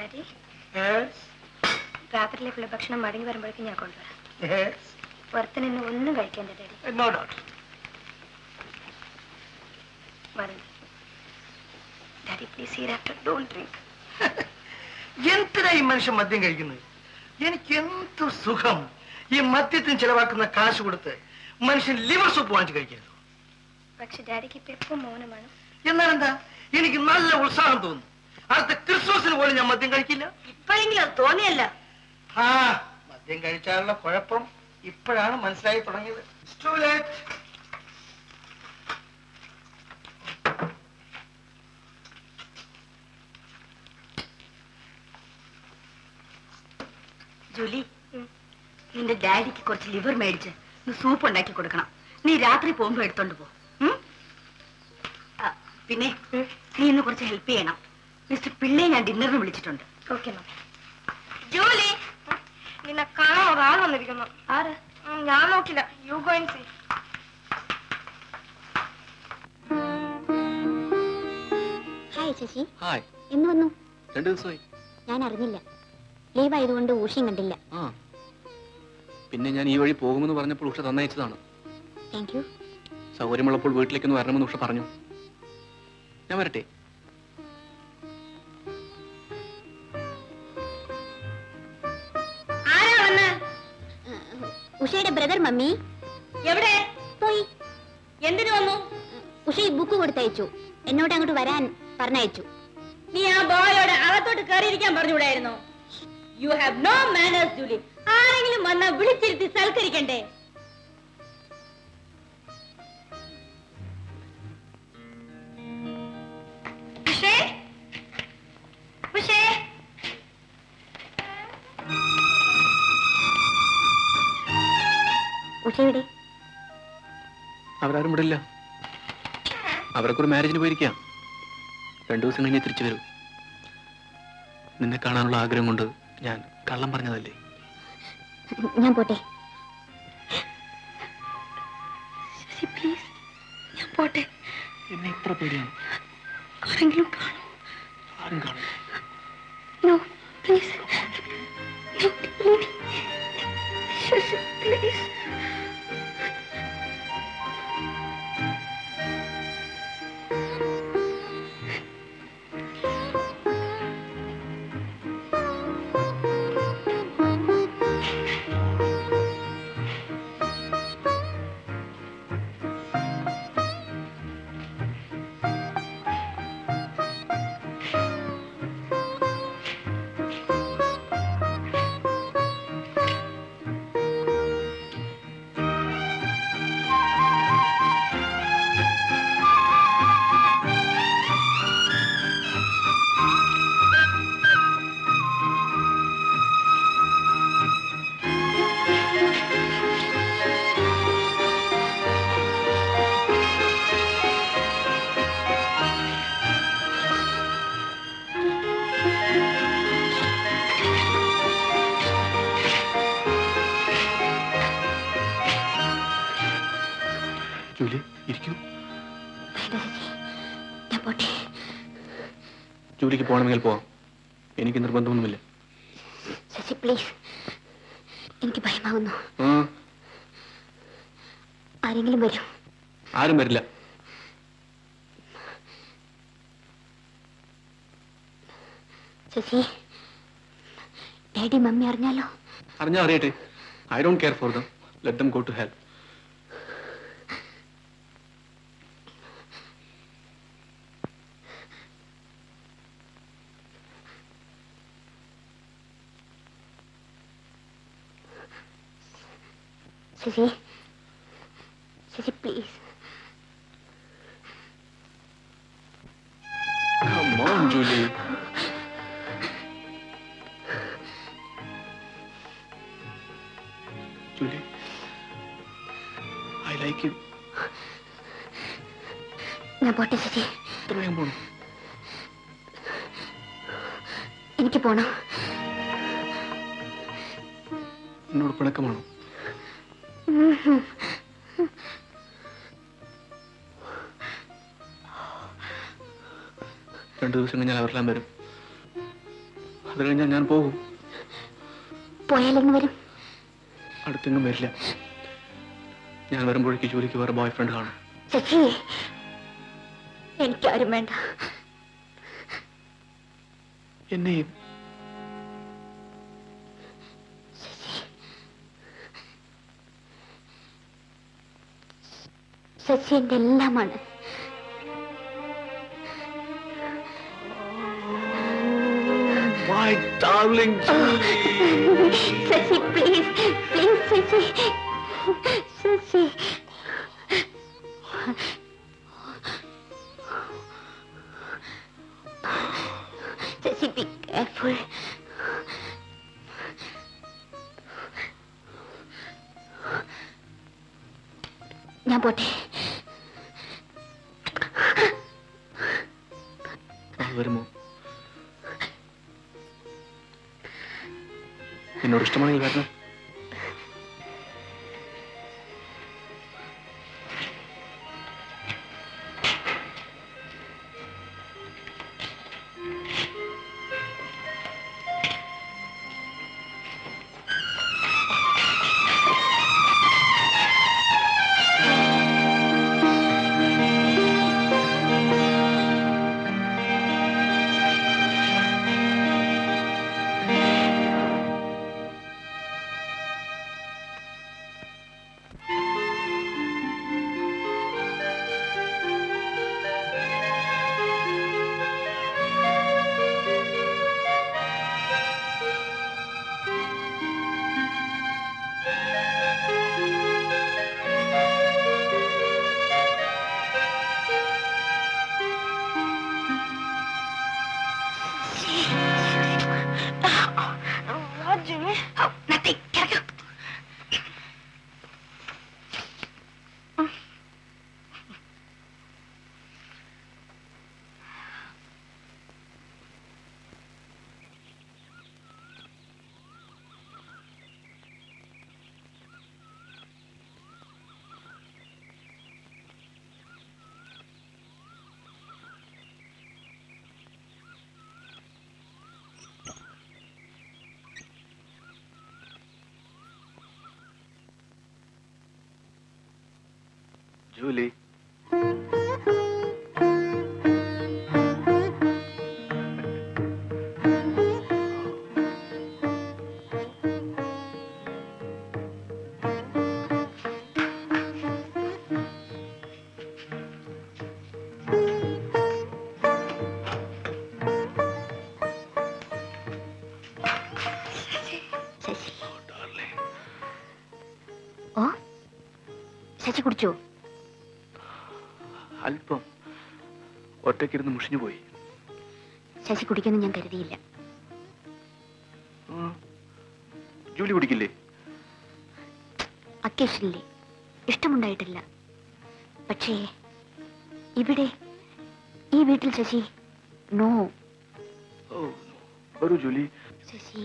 Daddy രാത്രിയിലേക്കുള്ള ഭക്ഷണം മടങ്ങി വരുമ്പോഴേക്കും ഞാൻ കൊണ്ടുവരാം. പുറത്തിന് എന്നെ ഒന്നും കഴിക്കണ്ട daddy. No doubt. Daddy please hereafter don't drink. എന്തിനാ ഈ മനുഷ്യൻ മദ്യം കഴിക്കുന്നത്? എനിക്ക് എന്ത് സുഖം ഈ മദ്യത്തിന് ചെലവാക്കുന്ന കാശ് കൊടുത്ത് മനുഷ്യൻ ലിവർ സൂപ്പ് വാങ്ങിച്ച് കഴിക്കരുത്. പക്ഷെ ഡാഡിക്ക് ഇപ്പൊ എപ്പോ മൗനമാണ്. എന്നാലെന്താ, എനിക്ക് നല്ല ഉത്സാഹം തോന്നുന്നു. അടുത്ത ക്രിസ്മസിന് പോലും ഞാൻ മദ്യം കഴിക്കില്ല. ഇപ്പോഴെങ്കിലും അത് തോന്നിയല്ല. ആ മദ്യം കഴിച്ചാലുള്ള കുഴപ്പം ഇപ്പോഴാണ് മനസ്സിലായി തുടങ്ങിയത്. ജൂലി, നിന്റെ ഡാഡിക്ക് കുറച്ച് ലിവർ മേടിച്ച് സൂപ്പ് ഉണ്ടാക്കി കൊടുക്കണം. നീ രാത്രി പോകുമ്പോ എടുത്തോണ്ട് പോ. പിന്നെ നീ ഇന്ന് കുറച്ച് ഹെൽപ്പ് ചെയ്യണം. മിസ്റ്റർ പിള്ളയെ ഞാൻ ഡിന്നറിന് വിളിച്ചിട്ടുണ്ട്. Okay ma'am. ജൂലി, നിന്നെ കാണാൻ ഒരാൾ വന്നിരിക്കുന്നു. ആര്? ഞാൻ നോക്കില്ല. You go and see. Hi Sasi. Hi. എന്ന് വന്നു? 2 ദിവസമായി. ഞാൻ അറിഞ്ഞില്ല. ലീവ് ആയതുകൊണ്ട് ഊഷയും കണ്ടില്ല. പിന്നെ ഞാൻ ഈ വഴി പോകുമെന്ന് പറഞ്ഞപ്പോൾ ഉഷ തന്നയച്ചതാണ്. Thank you. സൗകര്യമുള്ളപ്പോൾ വീട്ടിലേക്കൊന്ന് വരണമെന്ന് ഉഷ പറഞ്ഞു. ഞാൻ വരട്ടെ? ഉഷയുടെ ബ്രദർ മമ്മി. എവിടെ പോയി? എന്തിനു വന്നു? ഉഷ ഈ ബുക്ക് കൊടുത്തയച്ചു. എന്നോട് അങ്ങോട്ട് വരാൻ പറഞ്ഞയച്ചു. നീ ആ ബോയോട് അകത്തോട്ട് കയറിയിരിക്കാൻ പറഞ്ഞുകൂടായിരുന്നോ? You have no manners Julie. ആരെങ്കിലും വന്നാൽ വിളിച്ചിരുത്തി സൽക്കരിക്കണ്ടേ? ഉഷയുടെ അവരാരും വിടില്ല. അവരൊക്കെ ഒരു മാരേജിന് പോയിരിക്കാം. 2 ദിവസം കഴിഞ്ഞ് തിരിച്ചു വരൂ. നിന്നെ കാണാനുള്ള ആഗ്രഹം കൊണ്ട് ഞാൻ കള്ളം പറഞ്ഞതല്ലേ. ഞാൻ പോട്ടെ. പ്ലീസ്, ഞാൻ പോട്ടെ. എന്നെ എത്ര പേടിയാണ്. ആരെങ്കിലും കാണോ? ആരും കാണും. No please. Sasi please. Julie, ഇരിക്കൂ. ഞാൻ പോട്ടെ. ജൂലിക്ക് പോകണമെങ്കിൽ പോവാം. എനിക്ക് നിർബന്ധമൊന്നുമില്ല. ശശി പ്ലീസ്, എനിക്ക് ഭയമാകുന്നു. ആരെങ്കിലും വരും? ആരും വരില്ല. ശശി, ഡാഡി മമ്മി അറിഞ്ഞാലോ? അറിഞ്ഞാ അറിയട്ടെ. I don't care for them. Let them go to hell. Sasi, Sasi please. Come on, Julie. Julie, I like you. ഞാൻ പോട്ടെ ശശി. വേഗം പോണം. എനിക്ക് പോണം. എന്നോട് പിണക്കമാണോ? രണ്ടു ദിവസം കഴിഞ്ഞാൽ അവരെല്ലാം വരും. അത് കഴിഞ്ഞാൽ ഞാൻ പോകും. പോയാലെന്ന് വരും? അടുത്തെങ്ങും വരില്ല. ഞാൻ വരുമ്പോഴേക്ക് ജോലിക്ക് വേറെ ബോയ് ഫ്രണ്ട് കാണും. ശശി, എനിക്കാരും വേണ്ട. എന്നെയും. ശശി എന്റെ എല്ലാമാണ്. My darling Julie. Sasi, please please Sasi, Sasi. Sasi, be careful. ഞാൻ പോട്ടെ. വരുമോ? എന്നോട് ഇഷ്ടമാണെങ്കിൽ വരണം. Julie. ഓ, ശശി കുടിച്ചോ? അല്പം. ഒറ്റയ്ക്കിരുന്ന് മുഷിഞ്ഞു പോയി. ശശി കുടിക്കുന്നു ഞാൻ കരുതിയില്ല. ജൂലി കുടിക്കില്ലേ? അക്കേഷനില്ലേ, ഇഷ്ടമുണ്ടായിട്ടില്ല. പക്ഷേ ഇവിടെ ഈ വീട്ടിൽ ശശി നോ. ഓ, വരൂ Julie. Sasi,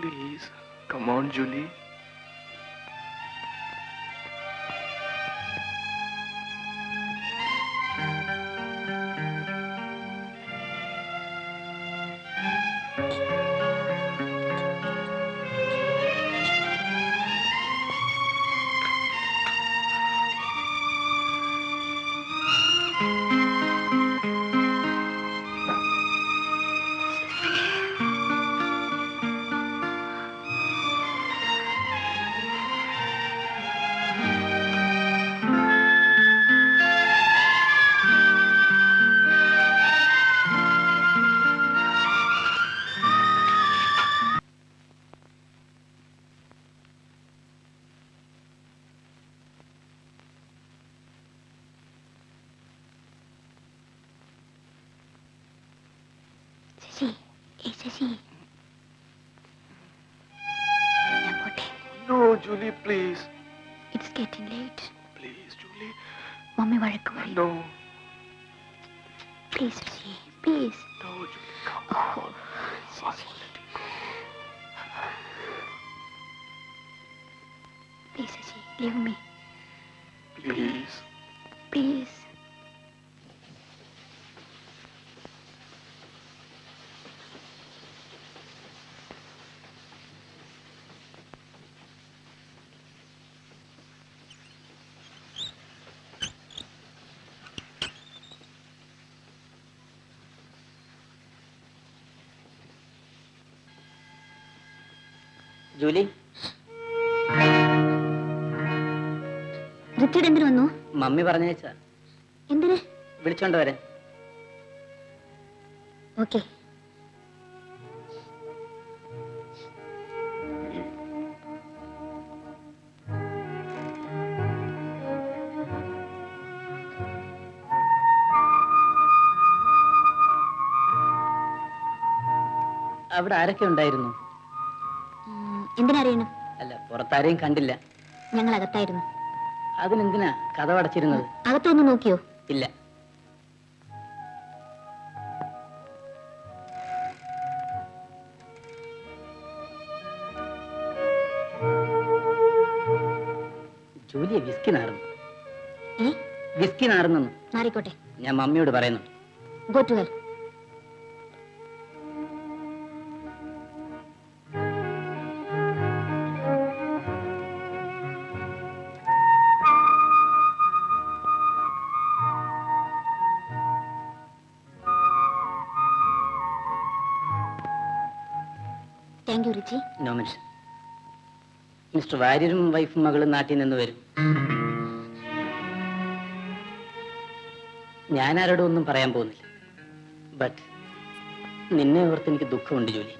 Please, come on, Julie. ഏയ് ശശി, ഞാൻ പോട്ടെ. No, Julie, please. It's getting late. Please, Julie. Mummy വഴക്ക് പറയും. No. Please Sasi, please. No, Julie. Come on. Sasi, please Sasi, leave me. Please. Please. Julie, Richard എന്തിനു വന്നു? മമ്മി പറഞ്ഞേച്ചാ എന്തിന്? വിളിച്ചോണ്ട് വരാൻ. ഓക്കെ. അവിടെ ആരൊക്കെ ഉണ്ടായിരുന്നു? എന്തിനറിയണം? അല്ല, പുറത്താരെയും കണ്ടില്ല. ഞങ്ങൾ അകത്തായിരുന്നു. അതിനെന്തിനാ കഥ അടച്ചിരുന്നത്? അകത്തൊന്ന് നോക്കിയോ? ഇല്ല. ജൂലിയെ വിസ്കി നാറുന്നു. വിസ്കി നാറുന്നു. മാറിക്കോട്ടെ. ഞാൻ മമ്മിയോട് പറയുന്നു. Go to hell. Thank you Richie. No mention. Mister വാര്യരും വൈഫും മകളും നാട്ടിൽ നിന്ന് വരും. ഞാൻ ആരോടും ഒന്നും പറയാൻ പോകുന്നില്ല. ബട്ട് നിന്നെ ഓർത്ത് എനിക്ക് ദുഃഖമുണ്ട് ജോലി.